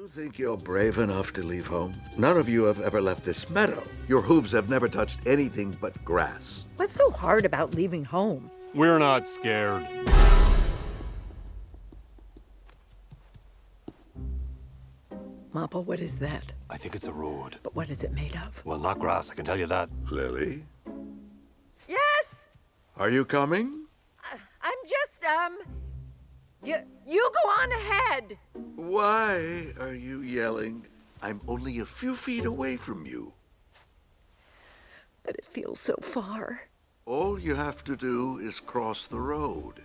You think you're brave enough to leave home? None of you have ever left this meadow. Your hooves have never touched anything but grass. What's so hard about leaving home? We're not scared. Mappa, what is that? I think it's a road. But what is it made of? Well, not grass, I can tell you that. Lily? Yes! Are you coming? I'm just, You go on ahead! Why are you yelling? I'm only a few feet away from you. But it feels so far. All you have to do is cross the road.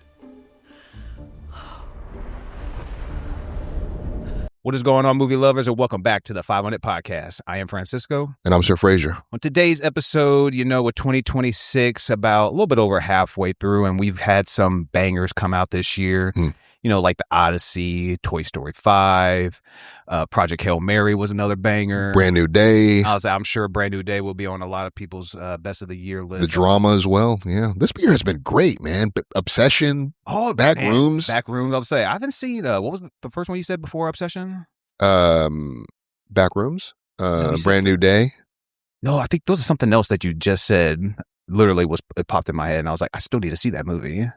What is going on, movie lovers, and welcome back to the 500 Podcast. I am Francisco. And I'm Sir Fraser. On today's episode, with 2026 about a little bit over halfway through, and we've had some bangers come out this year. Like The Odyssey, Toy Story 5, Project Hail Mary was another banger. Brand New Day. I'm sure Brand New Day will be on a lot of people's best of the year list. The drama as well. Yeah. This year has been great, man. Obsession. Backrooms. Backrooms, I'll say. I haven't seen, what was the first one you said before Obsession? Backrooms. Brand New Day. No, I think those are something else that you just said. Literally it popped in my head, and I was like, I still need to see that movie.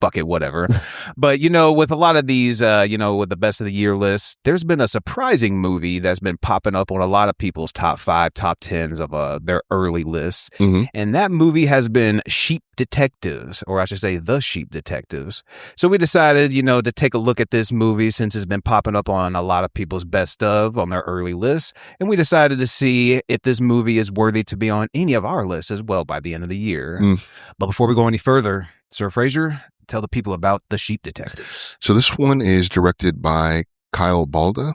Bucket, whatever. But, with a lot of these, with the best of the year list, there's been a surprising movie that's been popping up on a lot of people's top 5, top 10s of their early lists. Mm-hmm. And that movie has been Sheep Detectives, or I should say The Sheep Detectives. So we decided, to take a look at this movie since it's been popping up on a lot of people's best of on their early lists. And we decided to see if this movie is worthy to be on any of our lists as well by the end of the year. But before we go any further, Sir Fraser, tell the people about The Sheep Detectives. So this one is directed by Balda.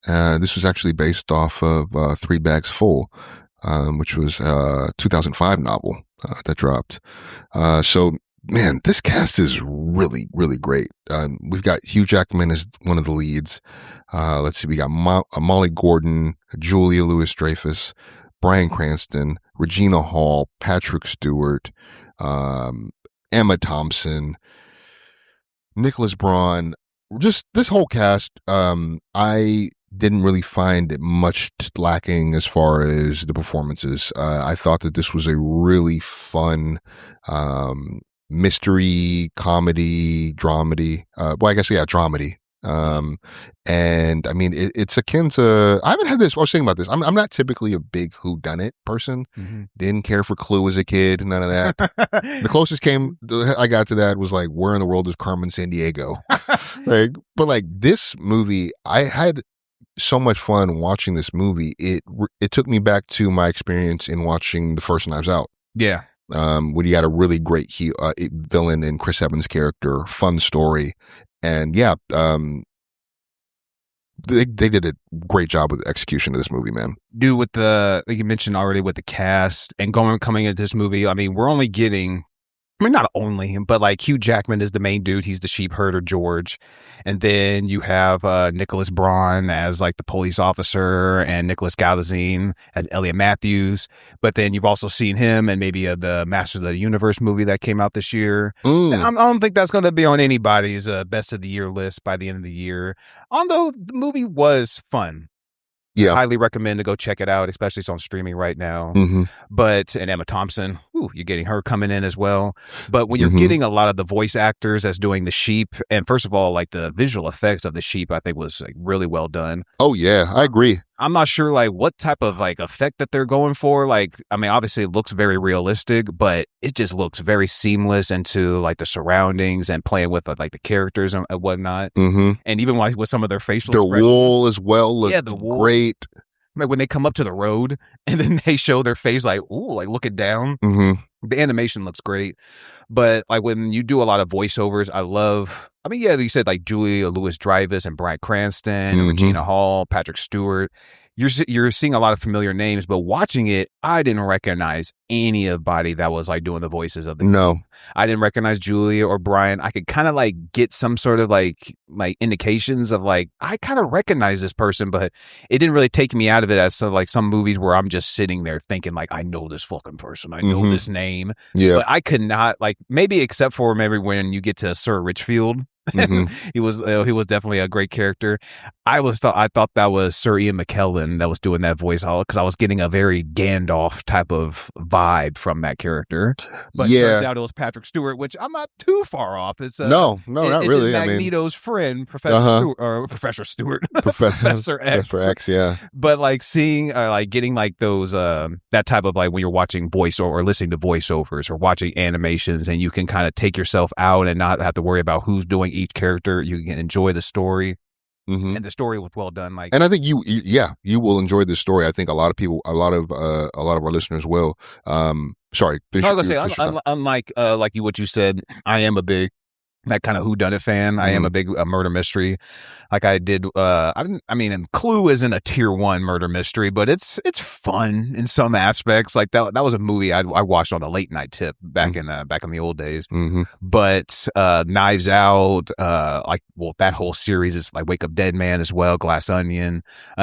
This was actually based off of Three Bags Full, which was a 2005 novel that dropped. So, man, this cast is really, really great. We've got Hugh Jackman as one of the leads. Let's see, we got Molly Gordon, Julia Louis-Dreyfus, Bryan Cranston, Regina Hall, Patrick Stewart, Emma Thompson, Nicholas Braun, just this whole cast. I didn't really find it much lacking as far as the performances. I thought that this was a really fun mystery, comedy, dramedy. Dramedy. And I mean, it's akin to, I haven't had this, I was thinking about this. I'm not typically a big whodunit person. Mm-hmm. Didn't care for Clue as a kid, none of that. The closest I got to that was like, where in the world is Carmen Sandiego? But this movie, I had so much fun watching this movie. It took me back to my experience in watching the first Knives Out. Yeah. When you had a really great villain in Chris Evans' character, fun story. And yeah, they did a great job with the execution of this movie, man. Dude, with like you mentioned already, with the cast and coming into this movie, I mean, we're only getting, not only, but like Hugh Jackman is the main dude. He's the sheep herder, George. And then you have Nicholas Braun as like the police officer, and Nicholas Galitzine and Elliot Matthews. But then you've also seen him and maybe the Masters of the Universe movie that came out this year. I don't think that's going to be on anybody's best of the year list by the end of the year. Although the movie was fun. Yeah. Highly recommend to go check it out, especially it's on streaming right now. Mm-hmm. And Emma Thompson, you're getting her coming in as well. But when you're getting a lot of the voice actors as doing the sheep, and first of all, like the visual effects of the sheep, I think was like really well done. Oh yeah, I agree. I'm not sure like what type of like effect that they're going for. Like, I mean, obviously it looks very realistic, but it just looks very seamless into like the surroundings and playing with like the characters and whatnot. Mm-hmm. And even with some of their facial their expressions. wool as well looked great. Like when they come up to the road and then they show their face like, ooh, like looking down. Mm-hmm. The animation looks great. But like when you do a lot of voiceovers, you said like Julia Louis-Dreyfus and Bryan Cranston, Regina Hall, Patrick Stewart. You're seeing a lot of familiar names, but watching it, I didn't recognize anybody that was like doing the voices of the No. I didn't recognize Julia or Bryan. I could kind of like get some sort of like indications of like, I kind of recognize this person, but it didn't really take me out of it as some movies where I'm just sitting there thinking like, I know this fucking person. I know this name. Yeah. But I could not maybe except for maybe when you get to Sir Richfield. He was definitely a great character. I thought that was Sir Ian McKellen that was doing that voice, because I was getting a very Gandalf type of vibe from that character. But it turns out it was Patrick Stewart, which I'm not too far off. It's no, not really. It's Magneto's friend, Professor Stewart, Professor X. Professor X, yeah. But like seeing, like getting like those, that type of like when you're watching voice or listening to voiceovers or watching animations, and you can kind of take yourself out and not have to worry about who's doing each character. You can enjoy the story. Mm-hmm. And the story was well done. Like, and I think you will enjoy this story. I think a lot of our listeners will. Sorry, finish, I was gonna say, unlike like what you said, I am a big that kind of whodunit fan. I am a big murder mystery. Like I did, I mean, and Clue isn't a tier 1 murder mystery, but it's fun in some aspects. Like that was a movie I watched on a late night tip back in the old days. Mm-hmm. But Knives Out, that whole series is like Wake Up Dead Man as well, Glass Onion,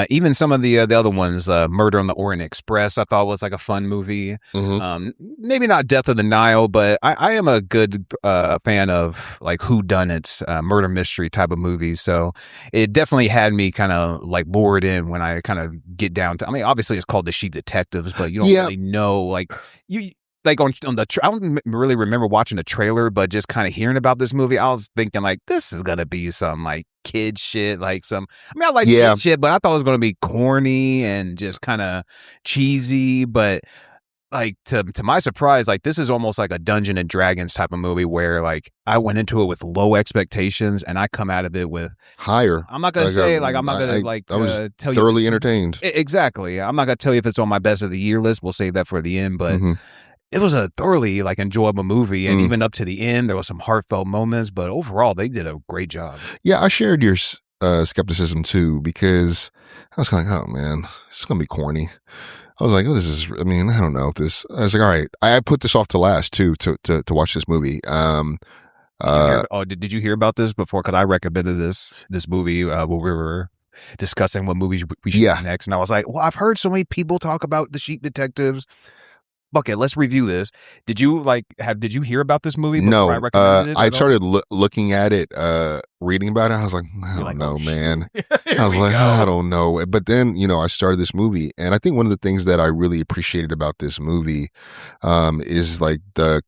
even some of the other ones, Murder on the Orient Express, I thought was like a fun movie. Mm-hmm. Maybe not Death of the Nile, but I am a good fan of like whodunits, murder mystery type of movies. So it definitely had me kind of like lured in when I kind of get down to, I mean, obviously it's called The Sheep Detectives, but you don't really know, like you, like on the, I don't really remember watching the trailer, but just kind of hearing about this movie, I was thinking like, this is going to be some like kid shit, like some, I mean, I like kid shit, but I thought it was going to be corny and just kind of cheesy, but like to my surprise, like this is almost like a Dungeons and Dragons type of movie where like I went into it with low expectations and I come out of it with higher. I'm not gonna say like I'm not gonna I was tell you thoroughly entertained. Exactly. I'm not gonna tell you if it's on my best of the year list. We'll save that for the end, but it was a thoroughly like enjoyable movie, and even up to the end, there was some heartfelt moments. But overall, they did a great job. Yeah, I shared your skepticism too, because I was kind of like, oh man, it's gonna be corny. I was like, oh, this is, I mean, I don't know if this, I was like, all right, I put this off to last too, to watch this movie. Did you hear about this before? Cause I recommended this movie, when we were discussing what movies we should do next. And I was like, well, I've heard so many people talk about The Sheep Detectives. Okay, let's review this. Did you hear about this movie before No, I recommended it? I started looking at it, reading about it. I was like, I don't know, man. I was like, I don't know. But then, I started this movie, and I think one of the things that I really appreciated about this movie, is like the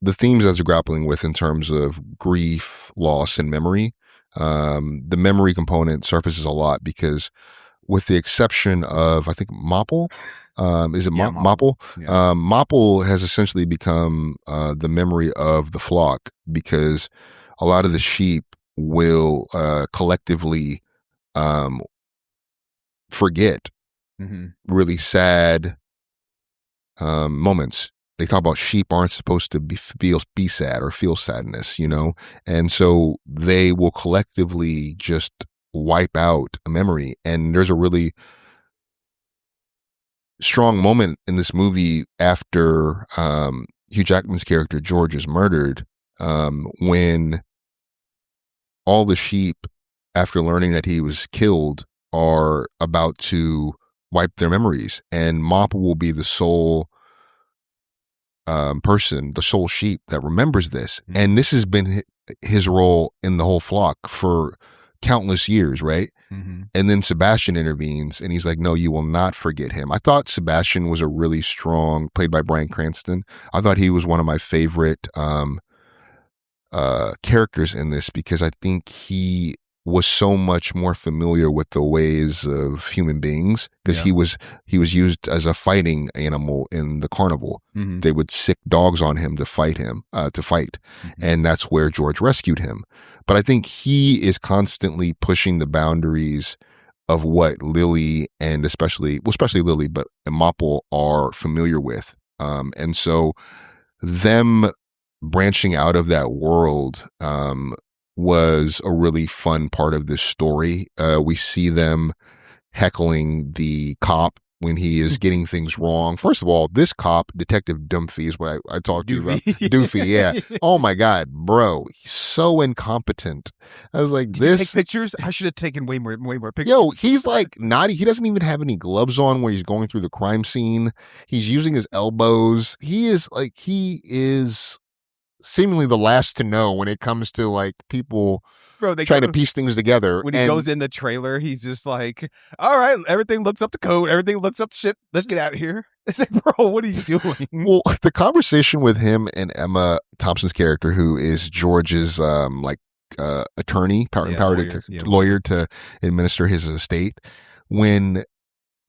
themes that it's grappling with in terms of grief, loss, and memory. The memory component surfaces a lot because, with the exception of, I think, Mopple. Is it Mopple? Yeah. Mopple has essentially become the memory of the flock, because a lot of the sheep will collectively forget really sad moments. They talk about sheep aren't supposed to be sad or feel sadness, and so they will collectively just wipe out a memory. And there's a really strong moment in this movie after Hugh Jackman's character George is murdered, when all the sheep, after learning that he was killed, are about to wipe their memories, and Mop will be the sole person, the sole sheep that remembers this. And this has been his role in the whole flock for countless years, right? And then Sebastian intervenes, and he's like, no, you will not forget him. I thought Sebastian was a really strong, played by Bryan Cranston. I thought he was one of my favorite characters in this, because I think he was so much more familiar with the ways of human beings, because he was used as a fighting animal in the carnival. They would sick dogs on him to fight him, and that's where George rescued him. But I think he is constantly pushing the boundaries of what Lily, and especially Lily, but Mopple are familiar with. And so them branching out of that world was a really fun part of this story. We see them heckling the cop when he is getting things wrong. First of all, this cop, Detective Dunphy, is what I talked to you about. Doofy, yeah. Oh my God, bro. He's so incompetent. I was like, Did you take pictures? I should have taken way more pictures. Yo, he's like he doesn't even have any gloves on where he's going through the crime scene. He's using his elbows. He is seemingly the last to know when it comes to like people Bro, they trying to piece things together. When he goes in the trailer, he's just like, all right, everything looks up to code. Everything looks up to shit. Let's get out of here. It's like, bro, what are you doing? Well, the conversation with him and Emma Thompson's character, who is George's attorney, empowered lawyer to administer his estate, when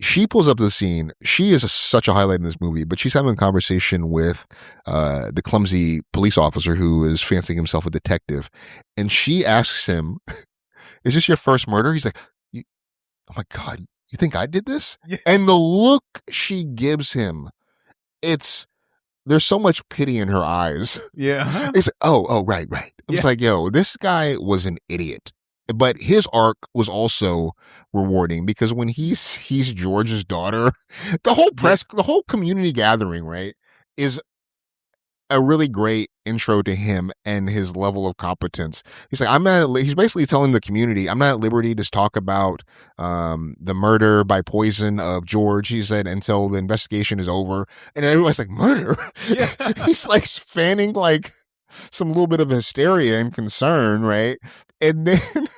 she pulls up to the scene, she is such a highlight in this movie, but she's having a conversation with the clumsy police officer who is fancying himself a detective. And she asks him, is this your first murder? He's like, oh my God, you think I did this? Yeah. And the look she gives him, there's so much pity in her eyes. Yeah. It's like, oh, right. It's like, yo, this guy was an idiot. But his arc was also rewarding because when he sees George's daughter, the whole press, the whole community gathering, right, is a really great intro to him and his level of competence. He's like, he's basically telling the community, I'm not at liberty to talk about the murder by poison of George. He said, until the investigation is over. And everyone's like, murder? Yeah. He's like fanning like some little bit of hysteria and concern, right? And then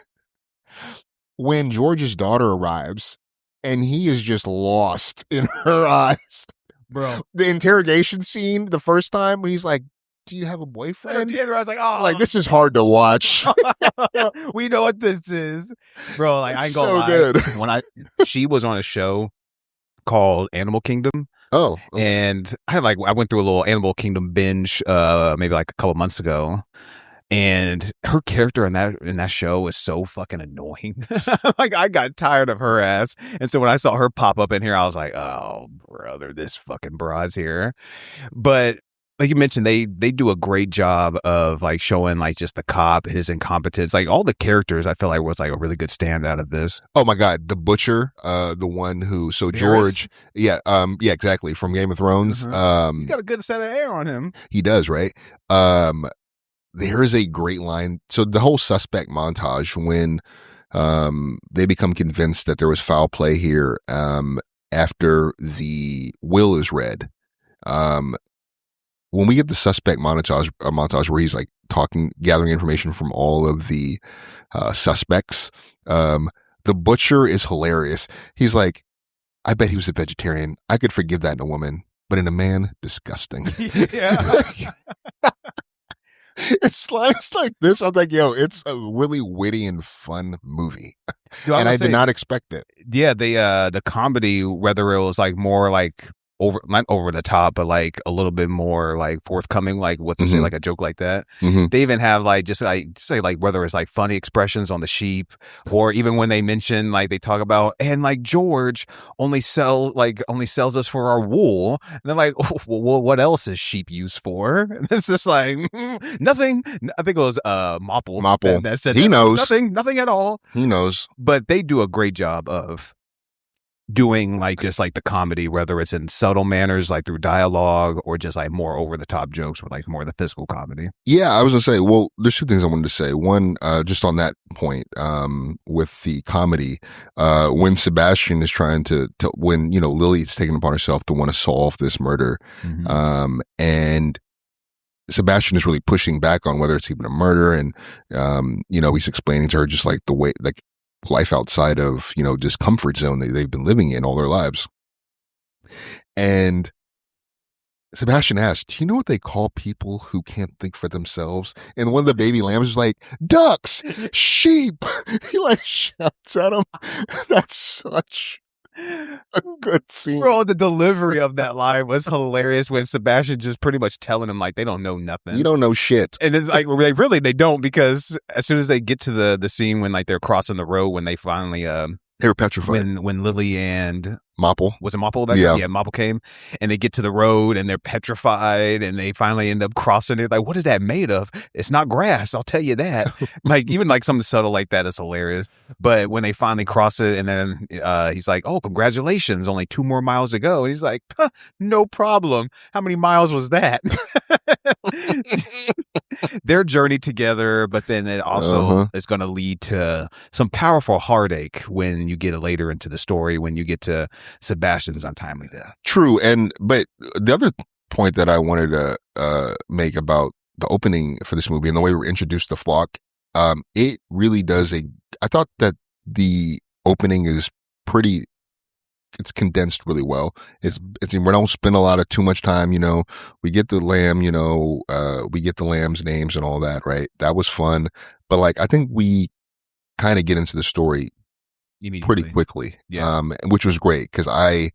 when George's daughter arrives and he is just lost in her eyes, bro, the interrogation scene the first time when he's like, do you have a boyfriend? I was like, oh, like, this is hard to watch. We know what this is, bro. Like, it's I ain't gonna so lie. Good. She was on a show called Animal Kingdom. Oh, okay. And I went through a little Animal Kingdom binge maybe like a couple months ago. And her character in that show was so fucking annoying. Like, I got tired of her ass. And so when I saw her pop up in here, I was like, oh, brother, this fucking broad's here. But like you mentioned, they do a great job of like showing like just the cop, his incompetence. Like all the characters, I feel like was like a really good standout of this. Oh my God, the butcher, the one who George, exactly, from Game of Thrones. He's got a good set of air on him. He does, right? There is a great line. So the whole suspect montage when they become convinced that there was foul play here after the will is read. When we get the suspect montage where he's like gathering information from all of the suspects, the butcher is hilarious. He's like, I bet he was a vegetarian. I could forgive that in a woman, but in a man, disgusting. Yeah. It's like this. I'm like, yo, it's a really witty and fun movie. Dude, I did not expect it. Yeah, the comedy, whether it was like more like not over the top, but like a little bit more like forthcoming, like what to say, like a joke like that. They even have like just say like whether it's like funny expressions on the sheep, or even when they mention like they talk about, and like George only sells us for our wool. And they're like, well, what else is sheep used for? And it's just like nothing. I think it was Mopple. That said he knows nothing at all. He knows. But they do a great job of doing like just like the comedy, whether it's in subtle manners like through dialogue or just like more over the top jokes with like more of the physical comedy. Yeah, I was gonna say, well, there's two things I wanted to say. One, just on that point, with the comedy, when Sebastian is trying to when Lily's taken upon herself to want to solve this murder, and Sebastian is really pushing back on whether it's even a murder, and he's explaining to her just like the way like life outside of just comfort zone that they've been living in all their lives. And Sebastian asks, do you know what they call people who can't think for themselves? And one of the baby lambs is like, ducks, sheep. He like shouts at him. That's such a good scene. Bro, the delivery of that line was hilarious when Sebastian just pretty much telling him like they don't know nothing. You don't know shit. And it's like they don't, because as soon as they get to the scene when like they're crossing the road, when they finally they were petrified. When Lily and Mopple. Was it Mopple? Yeah, Mopple came, and they get to the road and they're petrified, and they finally end up crossing it. Like, what is that made of? It's not grass, I'll tell you that. Like, even like something subtle like that is hilarious. But when they finally cross it, and then he's like, "Oh, congratulations! Only 2 more miles to go." And he's like, "No problem. How many miles was that?" Their journey together, but then it also is going to lead to some powerful heartache when you get later into the story, when you get to Sebastian's untimely death. True. But the other point that I wanted to make about the opening for this movie and the way we're introduced to Flock, it really does I thought that the opening is pretty. It's condensed really well. It's we don't spend too much time. We get the lamb. We get the lamb's names and all that. Right, that was fun. But like, I think we kind of get into the story pretty quickly. Yeah, which was great because I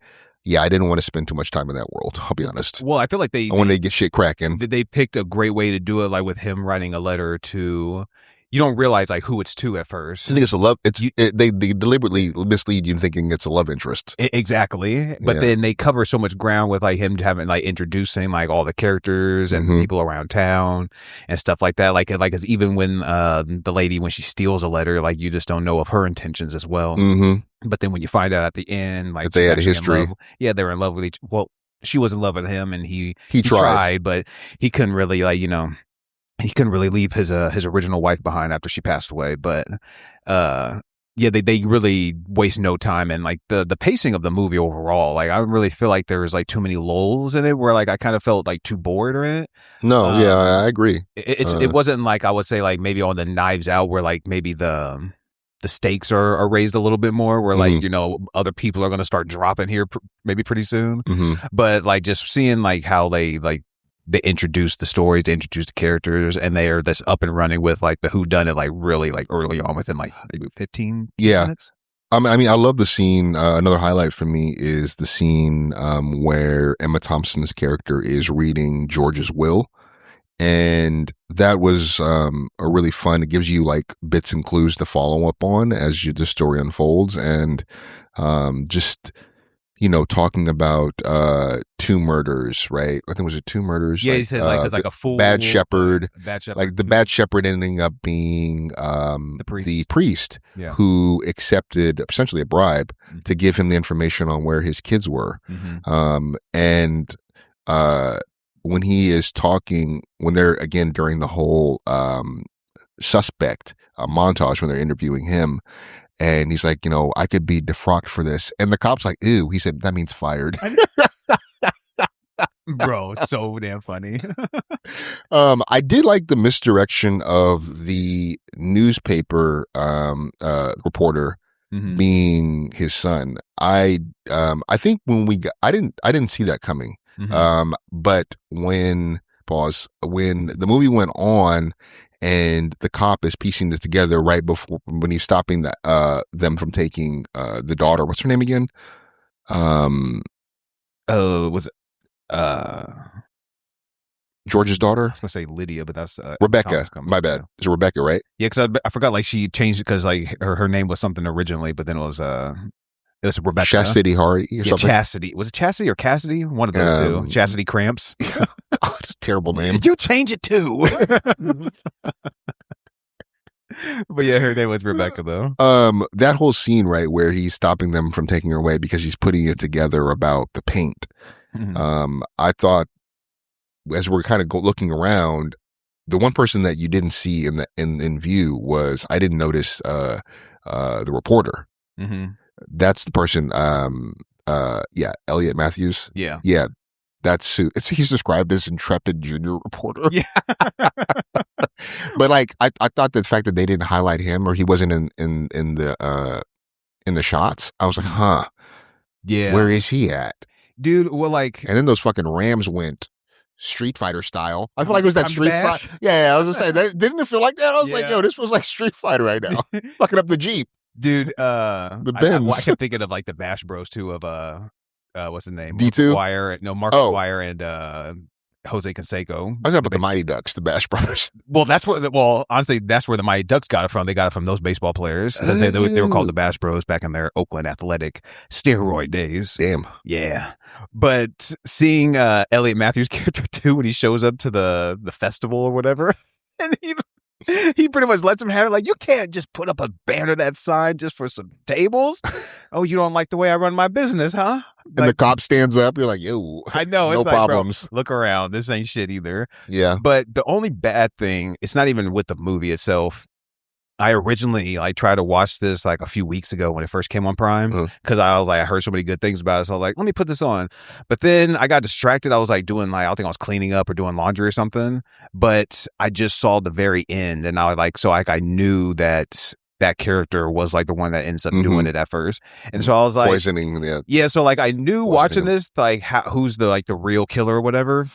didn't want to spend too much time in that world. I'll be honest. Well, I feel like I wanted to get shit cracking. They picked a great way to do it, like with him writing a letter to. You don't realize like who it's to at first. I think it's a love. They deliberately mislead you thinking it's a love interest. Exactly, but then they cover so much ground with like him having like introducing like all the characters and people around town and stuff like that. Like it's even when the lady when she steals a letter, like you just don't know of her intentions as well. But then when you find out at the end, like they had a history. They were in love with each. Well, she was in love with him, and he tried, but he couldn't really he couldn't really leave his original wife behind after she passed away. But they really waste no time, and like the pacing of the movie overall, like I don't really feel like there was like too many lulls in it where like I kind of felt like too bored in it. No, I agree. It wasn't like I would say like maybe on the Knives Out where like maybe the stakes are raised a little bit more where like other people are going to start dropping here maybe pretty soon. But like just seeing like how they introduce the stories, they introduce the characters, and they are this up and running with like the whodunit like really like early on within like maybe 15 minutes. I mean, I love the scene. Another highlight for me is the scene where Emma Thompson's character is reading George's will. And that was a really fun. It gives you like bits and clues to follow up on as the story unfolds, and just talking about two murders, right? I think was it two murders? Yeah, he said like it's like a full bad shepherd. Like the bad shepherd ending up being the priest who accepted essentially a bribe to give him the information on where his kids were, and when he is talking, when they're again during the whole suspect montage when they're interviewing him, and he's like, I could be defrocked for this, and the cop's like, ew. He said that means fired. Bro, it's so damn funny. I did like the misdirection of the newspaper reporter being his son. I think when I didn't see that coming. But when the movie went on and the cop is piecing this together right before when he's stopping them from taking the daughter, what's her name again? Was it George's daughter? I was gonna say Lydia, but that's Rebecca. My bad. It's Rebecca, right? Yeah, because I forgot like she changed it because like her name was something originally, but then it was Rebecca. Chastity Hardy or something. Chastity. Was it Chastity or Cassidy? One of those two. Chastity Cramps. Oh, it's a terrible name. You change it too. But yeah, her name was Rebecca though. That whole scene, right, where he's stopping them from taking her away because he's putting it together about the paint. I thought as we're kind of looking around, the one person that you didn't see in view was I didn't notice the reporter. That's the person. Elliot Matthews. Yeah. That's he's described as intrepid junior reporter. Yeah. But like I thought the fact that they didn't highlight him or he wasn't in the shots, I was like, huh. Yeah. Where is he at? Dude, well like and then those fucking Rams went Street Fighter style. I feel like it was that Street Fighter. Yeah, I was just saying, didn't it feel like that? I was like, yo, this feels like Street Fighter right now. Fucking up the Jeep. Dude, the Benz. I kept thinking of like the Bash Bros too of what's his name? D2? Mark McGuire and Jose Canseco. I was talking about the Mighty Ducks, the Bash Brothers. Well, honestly, that's where the Mighty Ducks got it from. They got it from those baseball players. They were called the Bash Bros back in their Oakland Athletic steroid days. Damn. Yeah. But seeing Elliot Matthews' character too when he shows up to the festival or whatever, and he pretty much lets him have it. Like, you can't just put up a banner that size just for some tables. Oh, you don't like the way I run my business, huh? And like, the cop stands up. You're like, yo, I know. No it's problems. Like, bro, look around. This ain't shit either. Yeah. But the only bad thing, it's not even with the movie itself. I originally like tried to watch this like a few weeks ago when it first came on Prime because I was like, I heard so many good things about it. So I was like, let me put this on. But then I got distracted. I was like doing like, I think I was cleaning up or doing laundry or something. But I just saw the very end, and I was like, so like I knew that character was like the one that ends up doing it at first. And so I was like, poisoning. Yeah. So like I knew watching this, like who's the like the real killer or whatever.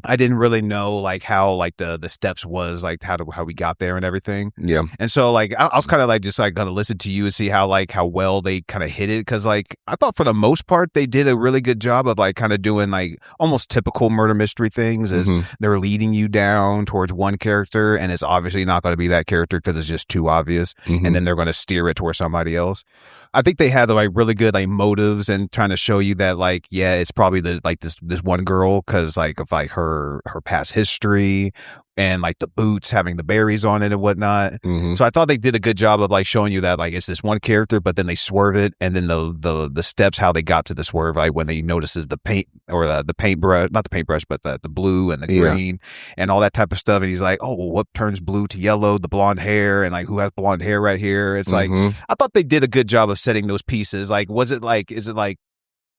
I didn't really know like how like the steps was like how we got there and everything. Yeah. And so like I was kind of like just like gonna listen to you and see how well they kind of hit it, because like I thought for the most part they did a really good job of like kind of doing like almost typical murder mystery things as they're leading you down towards one character, and it's obviously not going to be that character because it's just too obvious, and then they're going to steer it towards somebody else. I think they had like really good like motives and trying to show you that like, yeah, it's probably the like this one girl because like of like her past history and like the boots having the berries on it and whatnot. So I thought they did a good job of like showing you that like it's this one character, but then they swerve it, and then the steps how they got to the swerve, like when they notices the paint or the paintbrush, not the paintbrush, but the blue and the green and all that type of stuff. And he's like, oh, well, what turns blue to yellow? The blonde hair, and like who has blonde hair right here? It's like I thought they did a good job of setting those pieces. Like, is it like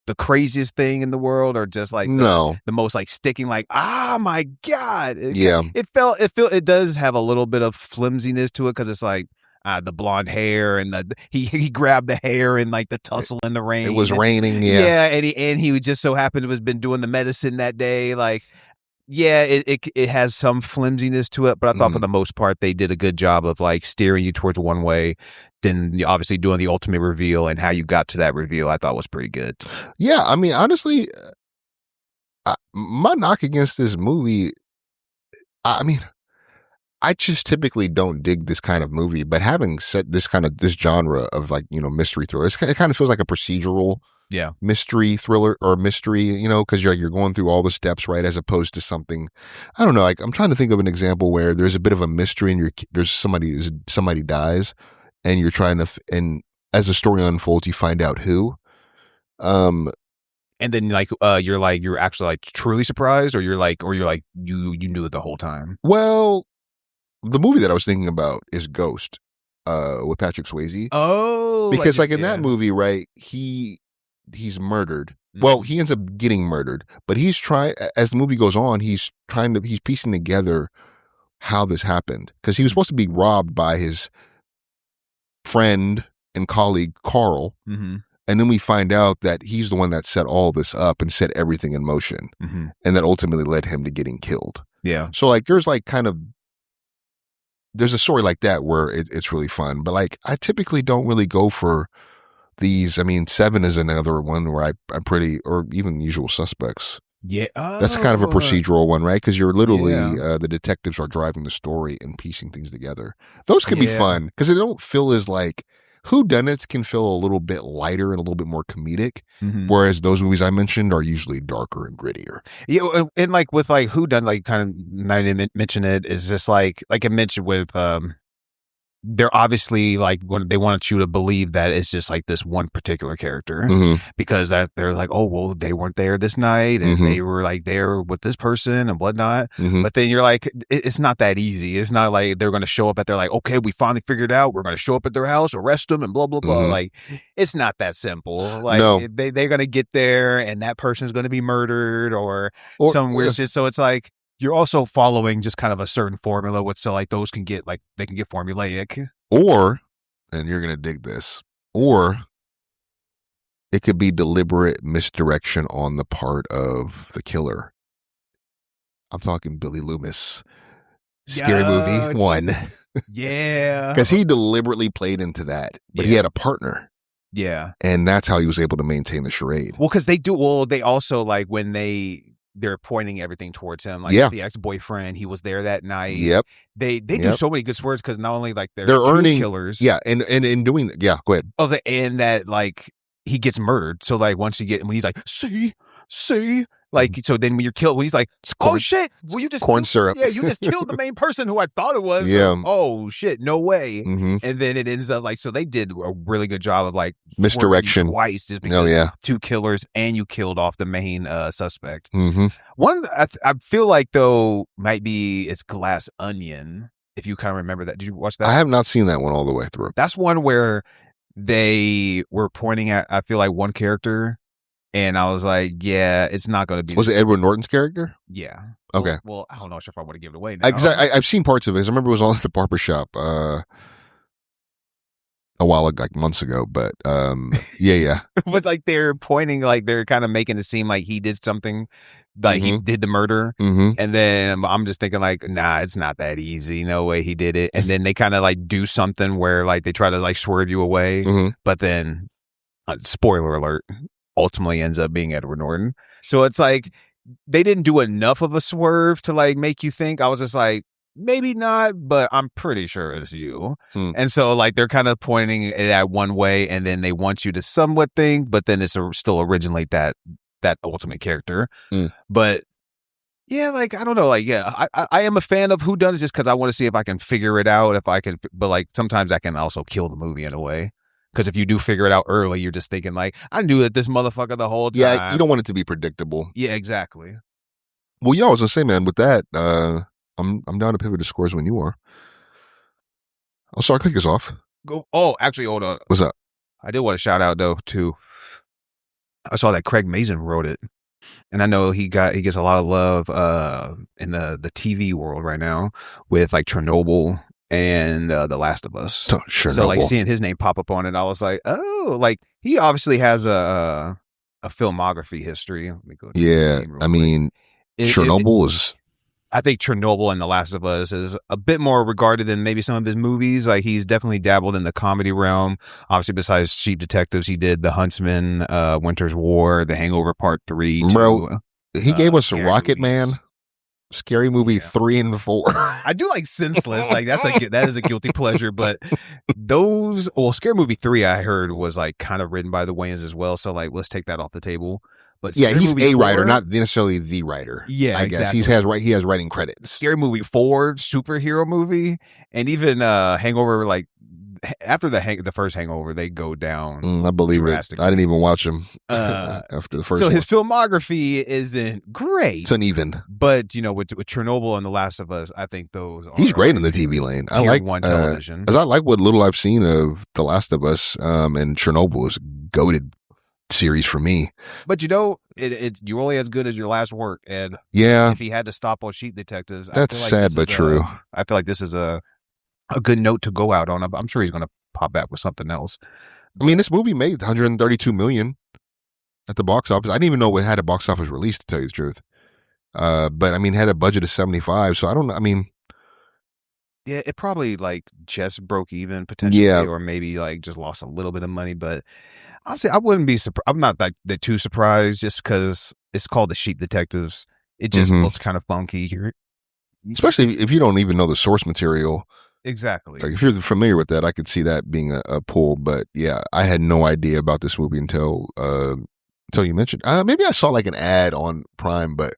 the craziest thing in the world, or just like the most like sticking, like, ah, my God. It does have a little bit of flimsiness to it because it's like the blonde hair and he grabbed the hair and like the tussle in the rain. It was raining. And he just so happened to have been doing the medicine that day. Like, yeah, it has some flimsiness to it, but I thought for the most part they did a good job of like steering you towards one way, then obviously doing the ultimate reveal, and how you got to that reveal I thought was pretty good. Yeah, I mean, honestly, my knock against this movie, I mean, I just typically don't dig this kind of movie, but having set this genre of like, mystery thriller, it kind of feels like a procedural mystery thriller or mystery, because you're going through all the steps, right, as opposed to something, I don't know, like I'm trying to think of an example where there's a bit of a mystery and there's somebody dies, and you're trying to and as the story unfolds you find out who, and then like you're actually like truly surprised, or you're like you knew it the whole time. Well, the movie that I was thinking about is Ghost, with Patrick Swayze. Oh, because like in that movie, right, he's murdered. Well, he ends up getting murdered, but he's trying, as the movie goes on, he's piecing together how this happened, because he was supposed to be robbed by his friend and colleague Carl, and then we find out that he's the one that set all this up and set everything in motion, and that ultimately led him to getting killed. Yeah. So like there's like there's a story like that where it's really fun, but like I typically don't really go for these. I mean, Seven is another one where I'm pretty, or even Usual Suspects. Yeah. That's kind of a procedural one, right? Because you're literally, the detectives are driving the story and piecing things together. Those can be fun because they don't feel as like, whodunits can feel a little bit lighter and a little bit more comedic, whereas those movies I mentioned are usually darker and grittier. Yeah, and like with like whodunit, like kind of not even mention it, is just like I mentioned with they're obviously like when they want you to believe that it's just like this one particular character, because that they're like, oh well, they weren't there this night and they were like there with this person and whatnot. But then you're like, it's not that easy. It's not like they're going to show up at, they're like, okay, we finally figured out we're going to show up at their house, arrest them, and blah blah blah. Like, it's not that simple. Like they're going to get there and that person is going to be murdered or some weird shit. So it's like, you're also following just kind of a certain formula, so like those can get formulaic. Or, and you're gonna dig this, or it could be deliberate misdirection on the part of the killer. I'm talking Billy Loomis, Scary Movie 1. Yeah, because he deliberately played into that, but he had a partner. Yeah, and that's how he was able to maintain the charade. Well, because they also like when they're pointing everything towards him, like the ex-boyfriend, he was there that night. Yep. They do so many good words, because not only like they're earning killers. Yeah, and in doing that, go ahead. I was like, and that like he gets murdered. So like when he's like, see, like, so then when you're killed, when he's like, oh shit, well you just corn syrup. Yeah, you just killed the main person who I thought it was. Yeah. Oh shit, no way. And then it ends up like, so they did a really good job of like misdirection twice, just because two killers and you killed off the main suspect. One I feel like though might be it's Glass Onion. If you kind of remember that. Did you watch I that? have not seen that one all the way through. That's one where they were pointing at, I feel like, one character, and I was like, yeah, it's not going to be. Was it Edward Norton's character? Yeah. Okay. Well, I don't know if I want to give it away now. I've seen parts of it. I remember it was on at the barber shop a while ago, like months ago, but yeah. But like they're pointing, like they're kind of making it seem like he did something, like he did the murder, and then I'm just thinking like, nah, it's not that easy. No way he did it. And then they kind of like do something where like they try to like swerve you away, but then spoiler alert, ultimately ends up being Edward Norton. So it's like they didn't do enough of a swerve to like make you think. I was just like, maybe not, but I'm pretty sure it's you. And so like they're kind of pointing it at one way, and then they want you to somewhat think, but then it's still originally that ultimate character. But yeah, like I don't know, like yeah, I am a fan of whodunits just because I want to see if I can figure it out, if I can. But like sometimes I can also kill the movie in a way. Because if you do figure it out early, you're just thinking like, I knew that this motherfucker the whole time. Yeah, you don't want it to be predictable. Yeah, exactly. Well, yeah, I was gonna say, man, with that, I'm down to pivot to scores when you are. I'll start kick us off. Go. Oh, actually, hold on. What's up? I did want to shout out though too. I saw that Craig Mazin wrote it, and I know he gets a lot of love in the TV world right now with like Chernobyl and The Last of Us. Chernobyl. So like seeing his name pop up on it, I was like, oh, like he obviously has a filmography history. Let me go to yeah, I mean, Chernobyl is. I think Chernobyl and The Last of Us is a bit more regarded than maybe some of his movies. Like he's definitely dabbled in the comedy realm. Obviously, besides Cheap Detectives, he did The Huntsman, Winter's War, The Hangover Part 3. Bro, he gave us Rocket movies. Man, Scary Movie 3 and 4. I do like Senseless. Like that is a guilty pleasure. But Scary Movie 3 I heard was like kind of written by the Wayans as well. So like let's take that off the table. But yeah, Scary he's Movie a 4, writer, not necessarily the writer. Yeah, I guess exactly. he has writing credits. Scary Movie 4, superhero movie, and even Hangover. Like after the first Hangover, they go down. I believe it. I didn't even watch him after the first. So one. his filmography isn't great. It's uneven. But you know, with Chernobyl and The Last of Us, I think those are he's great in the TV lane. I like one television. As I like what little I've seen of The Last of Us, and Chernobyl is goated series for me. But you know, you're only as good as your last work, and yeah, if he had to stop on Cheap Detectives, that's sad but true. I feel like this is a good note to go out on. I'm sure he's going to pop back with something else. I mean, this movie made $132 million at the box office. I didn't even know it had a box office release, to tell you the truth. But I mean, had a budget of 75, so I don't know. I mean, yeah, it probably like just broke even potentially, or maybe like just lost a little bit of money. But honestly, I wouldn't be surprised. I'm not that too surprised just because it's called The Sheep Detectives. It just looks kind of funky here, especially if you don't even know the source material. Exactly. Like if you're familiar with that, I could see that being a pull. But yeah, I had no idea about this movie until you mentioned. Maybe I saw like an ad on Prime, but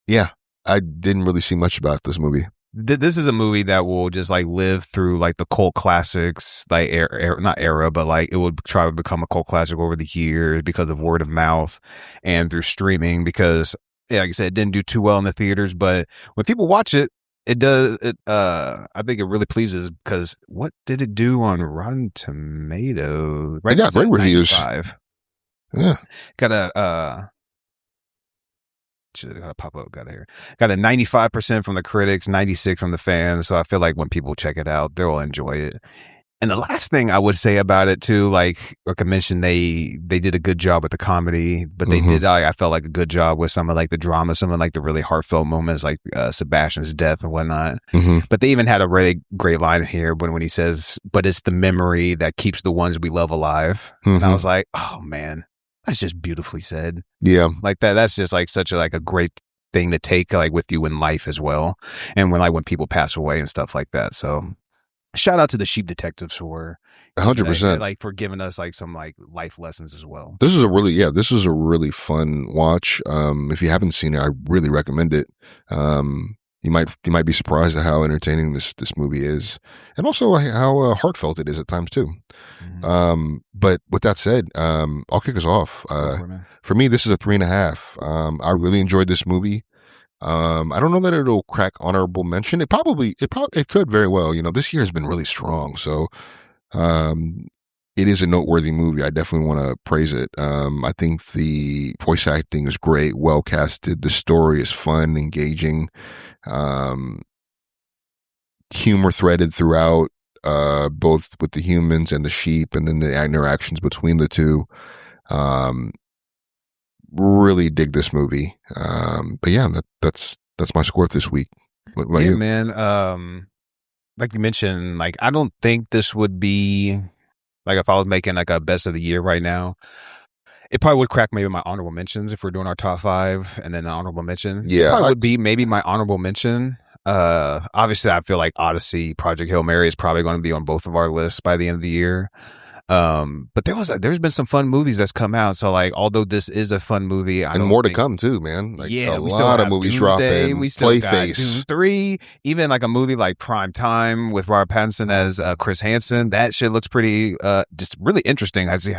yeah, I didn't really see much about this movie. This is a movie that will just like live through like the cult classics, like not era, but like it would try to become a cult classic over the years because of word of mouth and through streaming. Because like I said, it didn't do too well in the theaters, but when people watch it, it does. I think it really pleases because what did it do on Rotten Tomatoes? Right, got great reviews. 95. Yeah, got a. Should have pop up. Got a 95% from the critics, 96% from the fans. So I feel like when people check it out, they'll enjoy it. And the last thing I would say about it too, like I mentioned, they did a good job with the comedy, but they did. I felt like a good job with some of like the drama, some of like the really heartfelt moments, like Sebastian's death and whatnot. But they even had a really great line here when he says, "But it's the memory that keeps the ones we love alive." And I was like, "Oh man." That's just beautifully said. Yeah. Like that's just like such a great thing to take like with you in life as well. And when people pass away and stuff like that. So shout out to the Sheep Detectives for 100%. Like for giving us like some like life lessons as well. This is a really fun watch. If you haven't seen it, I really recommend it. You might be surprised at how entertaining this movie is, and also how heartfelt it is at times too. But with that said, I'll kick us off. For me, this is a 3.5. I really enjoyed this movie. I don't know that it'll crack honorable mention. It could very well. This year has been really strong, so it is a noteworthy movie. I definitely want to praise it. I think the voice acting is great, well casted. The story is fun, engaging, humor threaded throughout, both with the humans and the sheep, and then the interactions between the two. Really dig this movie. But yeah, that's my score this week. What about you? Man. Like you mentioned, like I don't think this would be like if I was making like a best of the year right now. It probably would crack maybe my honorable mentions if we're doing our top 5 and then the honorable mention. Yeah, it probably would be maybe my honorable mention. Obviously, I feel like Odyssey, Project Hail Mary is probably going to be on both of our lists by the end of the year. But there's been some fun movies that's come out. So like, although this is a fun movie, and more to come too, man. Like a lot of movies dropping. We still Playface, got Dune 3, even like a movie like Prime Time with Robert Pattinson as Chris Hansen. That shit looks pretty, just really interesting. I see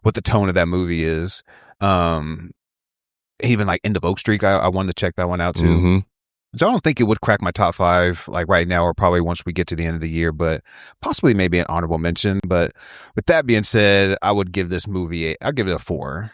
what the tone of that movie is. Even like End of Oak Street, I wanted to check that one out too. Mm-hmm. So I don't think it would crack my top 5 like right now or probably once we get to the end of the year, but possibly maybe an honorable mention. But with that being said, I would give this movie, I'll give it a 4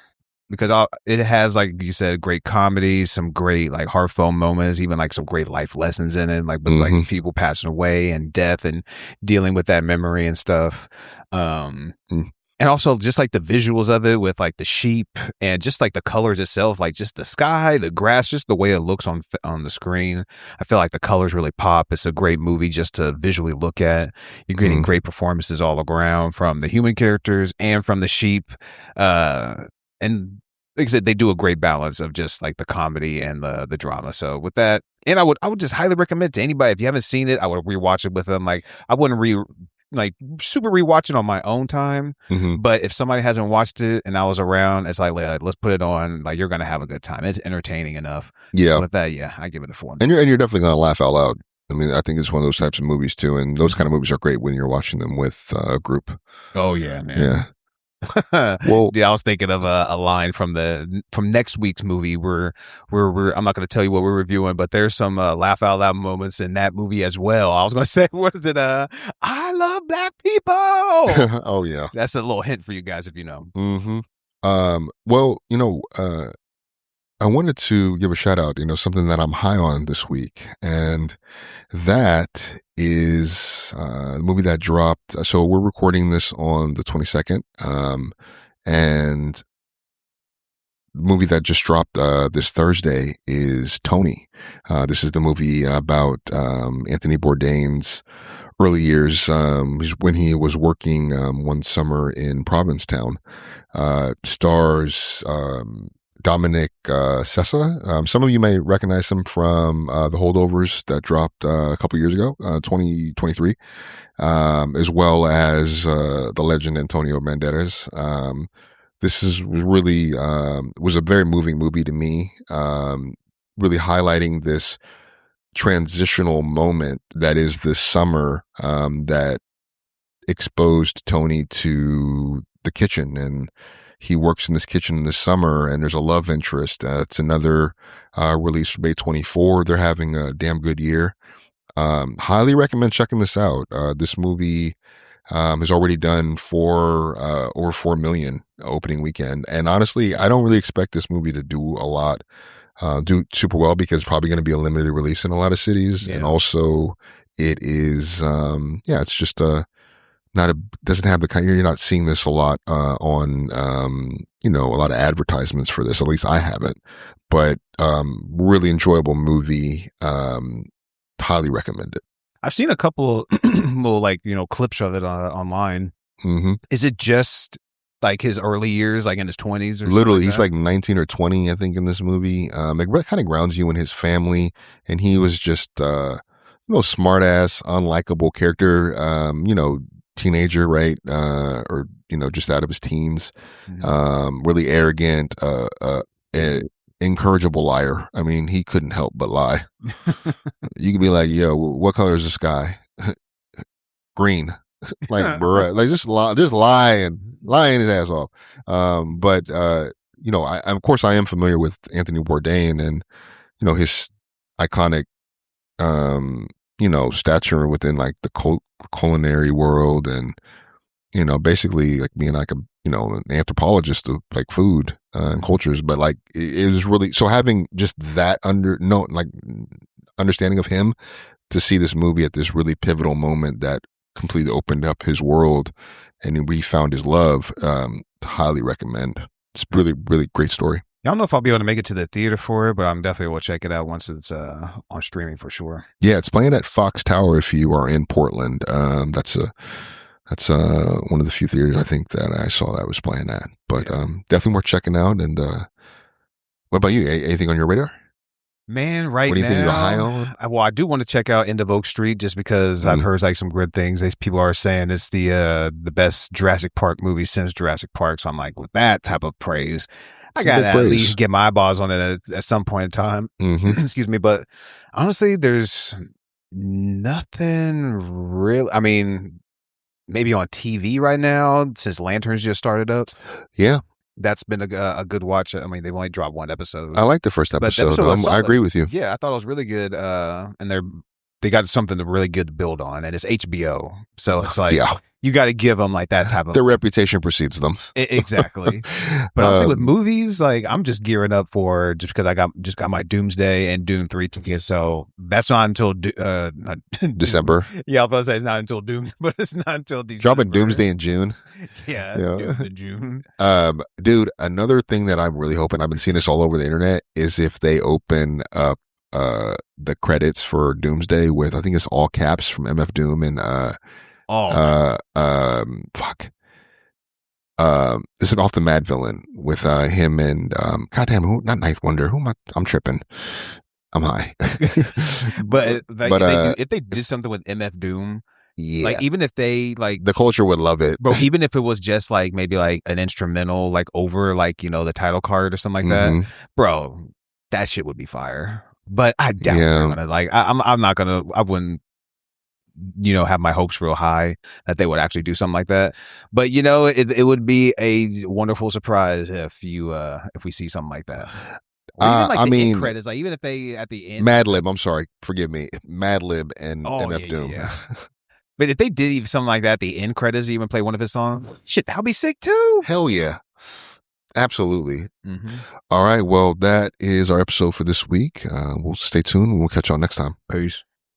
because it has, like you said, great comedy, some great like heartfelt moments, even like some great life lessons in it, like with like people passing away and death and dealing with that memory and stuff. And also just like the visuals of it with like the sheep and just like the colors itself, like just the sky, the grass, just the way it looks on the screen. I feel like the colors really pop. It's a great movie just to visually look at. You're getting great performances all around from the human characters and from the sheep. And like I said, they do a great balance of just like the comedy and the drama. So with that, and I would just highly recommend to anybody, if you haven't seen it, I would rewatch it with them. Like I wouldn't super rewatch it on my own time, but if somebody hasn't watched it and I was around, it's like let's put it on. Like you're gonna have a good time. It's entertaining enough. Yeah. So with that, yeah, I give it a 4. And you're definitely gonna laugh out loud. I mean, I think it's one of those types of movies too, and those kind of movies are great when you're watching them with a group. Oh yeah, man. Yeah. Well, yeah, I was thinking of a line from next week's movie. We're I'm not going to tell you what we're reviewing, but there's some laugh out loud moments in that movie as well. I was going to say, what is it? I love black people. Oh yeah, that's a little hint for you guys if you know. Well, I wanted to give a shout out. Something that I'm high on this week, and that is the movie that dropped. So we're recording this on the 22nd, and the movie that just dropped this Thursday is Tony. This is the movie about Anthony Bourdain's early years, when he was working one summer in Provincetown. Stars Dominic Sessa. Some of you may recognize him from The Holdovers that dropped a couple years ago, 2023, as well as the legend Antonio Banderas. This is really was a very moving movie to me, really highlighting this transitional moment that is this summer that exposed Tony to the kitchen, and he works in this kitchen in the summer, and there's a love interest. It's another release from A24. They're having a damn good year. Highly recommend checking this out. This movie has already done over 4 million opening weekend. And honestly, I don't really expect this movie to do super well, because it's probably going to be a limited release in a lot of cities. Yeah. And also it is, it's just doesn't have the kind, you're not seeing this a lot on a lot of advertisements for this. At least I haven't. But really enjoyable movie. Highly recommend it. I've seen a couple little clips of it online. Is it just like his early years, like in his 20s? Literally, he's like 19 or 20, I think, in this movie. It kind of grounds you in his family, and he was just smart ass, unlikable character. Teenager, right? Or just out of his teens. Really arrogant, incorrigible liar. I mean, he couldn't help but lie. You could be like, yo, what color is the sky? Green. Like, bro, like just lying his ass off. But of course I am familiar with Anthony Bourdain, and his iconic, stature within like the culinary world, and basically like being like an anthropologist of like food and cultures. But like it was really, so having just that understanding of him, to see this movie at this really pivotal moment that completely opened up his world and we found his love, to highly recommend. It's really, really great story. I don't know if I'll be able to make it to the theater for it, but I'm definitely will check it out once it's on streaming for sure. Yeah, it's playing at Fox Tower if you are in Portland. That's one of the few theaters I think that I saw that was playing at. But definitely worth checking out. And what about you? Anything on your radar? Man, right now, what do you think you're high on? Well, I do want to check out End of Oak Street just because I've heard like some good things. People are saying it's the best Jurassic Park movie since Jurassic Park. So I'm like, with that type of praise, I got to at least get my eyeballs on it at some point in time. Mm-hmm. Excuse me. But honestly, there's nothing real. I mean, maybe on TV right now since Lanterns just started up. Yeah. That's been a good watch. I mean, they've only dropped one episode. I like the first episode. I agree with you. Yeah, I thought it was really good. And they got something really good to build on, and it's HBO. So it's like, you got to give them like that type of... Their reputation precedes them. Exactly. But honestly, with movies, like I'm just gearing up for, just because I got my Doomsday and Doom 3 tickets. So that's not until December. Yeah, I was about to say it's not until Doom, but it's not until December. Dropping Doomsday in June. Yeah. Doom in June. Dude, another thing that I'm really hoping, I've been seeing this all over the internet, is if they open up the credits for Doomsday with, I think it's all caps from MF Doom and this is off the Mad Villain with him and goddamn, who, not Ninth Wonder, who am I'm tripping, I'm high. but if they did something with MF Doom, like even if they like, the culture would love it, bro. Even if it was just like maybe like an instrumental like over like the title card or something like that, bro, that shit would be fire. But I doubt they're gonna, like, I'm not gonna, I wouldn't, have my hopes real high that they would actually do something like that. But it would be a wonderful surprise if we see something like that. Or even like end credits, like even if they at the end, Mad Lib, I'm sorry, forgive me, Mad Lib and MF Doom. Yeah. But if they did even something like that, the end credits, even play one of his songs, shit, that'd be sick too. Hell yeah. Absolutely. All right. Well, that is our episode for this week. We'll stay tuned. We'll catch y'all next time. Peace.